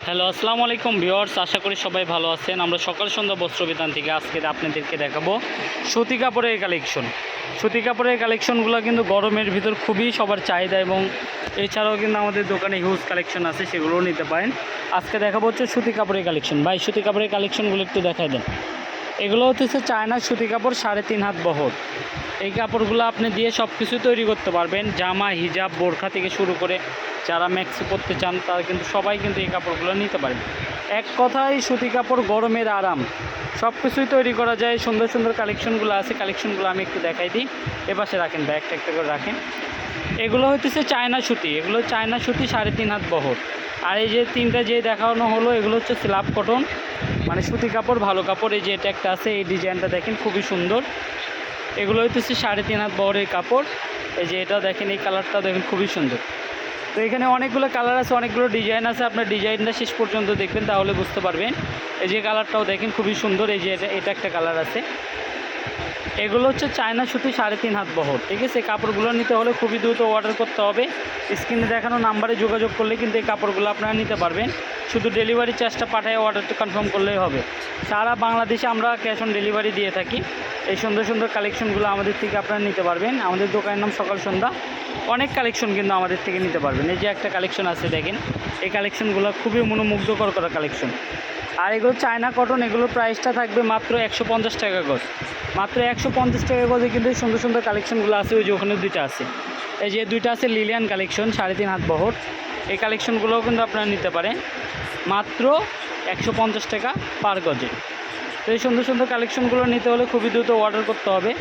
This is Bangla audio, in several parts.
হ্যালো, আসসালামু আলাইকুম ভিউয়ার্স। আশা করি সবাই ভালো আছেন। আমরা সকাল সন্ধ্যা বস্ত্র বিতান থেকে আজকে আপনাদেরকে দেখাবো সুতি কাপড়ের কালেকশন। সুতি কাপড়ের কালেকশনগুলো কিন্তু গরমের ভিতর খুবই সবার চাহিদা, এবং এছাড়াও কিন্তু আমাদের দোকানে হিউজ কালেকশন আছে, সেগুলোও নিতে পারেন। আজকে দেখাবো হচ্ছে সুতি কাপড়ের কালেকশন। ভাই, সুতি কাপড়ের কালেকশনগুলো একটু দেখাই দেন। এগুলো হচ্ছে চায়না সুতি কাপড়, 3.5 হাত বহর। এই কাপড়গুলো আপনি দিয়ে সব কিছু তৈরি করতে পারবেন, জামা, হিজাব, বোরখা থেকে শুরু করে যারা ম্যাক্সি পরতে চান তারা কিন্তু সবাই কিন্তু এই কাপড়গুলো নিতে পারেন। এক কথায় সুতি কাপড়, গরমের আরাম, সব কিছুই তৈরি করা যায়। সুন্দর সুন্দর কালেকশনগুলো আছে, কালেকশনগুলো আমি একটু দেখাই দিই। এপাশে রাখেন, ব্যাগটা একটা করে রাখেন। এগুলো হচ্ছে চায়না সুতি, এগুলো চায়না সুতি 3.5 হাত বহর। আর এই যে তিনটা যে দেখানো হলো এগুলো হচ্ছে স্ল্যাব কটন, মানে সুতি কাপড়, ভালো কাপড়। এই যে এটা একটা আছে, এই ডিজাইনটা দেখেন খুবই সুন্দর। এগুলো হচ্ছে 3.5 হাত বহরের কাপড়। এই যে এটা দেখেন, এই কালারটা দেখেন খুবই সুন্দর। তো এখানে অনেকগুলো কালার আছে, অনেকগুলো ডিজাইন আছে। আপনার ডিজাইনটা শেষ পর্যন্ত দেখবেন, তাহলে বুঝতে পারবেন। এই যে কালারটাও দেখেন খুবই সুন্দর। এই যে এটা একটা কালার আছে। এগুলো হচ্ছে চায়না সুতি 3.5 হাত বহর। ঠিক আছে, কাপড়গুলো নিতে হলে খুবই দ্রুত অর্ডার করতে হবে। স্ক্রিনে দেখানো নাম্বারে যোগাযোগ করলে কিন্তু এই কাপড়গুলো আপনারা নিতে পারবেন। শুধু ডেলিভারি চার্জটা পাঠায় অর্ডারটা কনফার্ম করলেই হবে। সারা বাংলাদেশে আমরা ক্যাশ অন ডেলিভারি দিয়ে থাকি। এই সুন্দর সুন্দর কালেকশনগুলো আমাদের থেকে আপনারা নিতে পারবেন। আমাদের দোকানের নাম সকাল সন্ধ্যা। অনেক কালেকশন কিন্তু আমাদের থেকে নিতে পারবেন। এই যে একটা কালেকশন আছে দেখেন, এই কালেকশনগুলো খুবই মনোমুগ্ধকর করা কালেকশন। আর এগুলো চায়না কটন, এগুলোর প্রাইসটা থাকবে মাত্র 150 টাকা গজ। মাত্র 150 টাকা গজে কিন্তু এই সুন্দর সুন্দর কালেকশনগুলো আছে। ওই যে ওখানে দুইটা আছে, এই যে দুইটা আছে লিলিয়ান কালেকশন, 3.5 হাত বহর। এই কালেকশনগুলোও কিন্তু আপনারা নিতে পারেন মাত্র 150 টাকা পার গজে। তো এই সুন্দর সুন্দর কালেকশনগুলো নিতে হলে খুবই দ্রুত অর্ডার করতে হবে,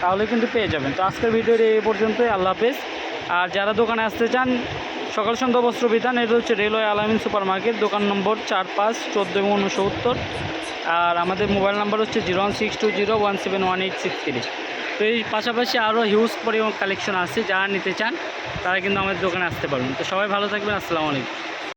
তাহলে কিন্তু পেয়ে যাবেন। তো আজকের ভিডিওটি এই পর্যন্তই। আল্লাহ হাফেজ। আর যারা দোকানে আসতে চান, সকাল সন্ধ্যা বস্ত্র বিতান, এটা হচ্ছে রেলওয়ে আলামিন সুপার মার্কেট, দোকান নম্বর 4, 5, 14 এবং 69। আর আমাদের মোবাইল নাম্বার হচ্ছে 01620171863। তো এই পাশাপাশি আরও হিউজ পরিমাণ কালেকশন আছে, যারা নিতে চান তারা কিন্তু আমাদের দোকানে আসতে পারবেন। তো সবাই ভালো থাকবেন। আসসালামু আলাইকুম।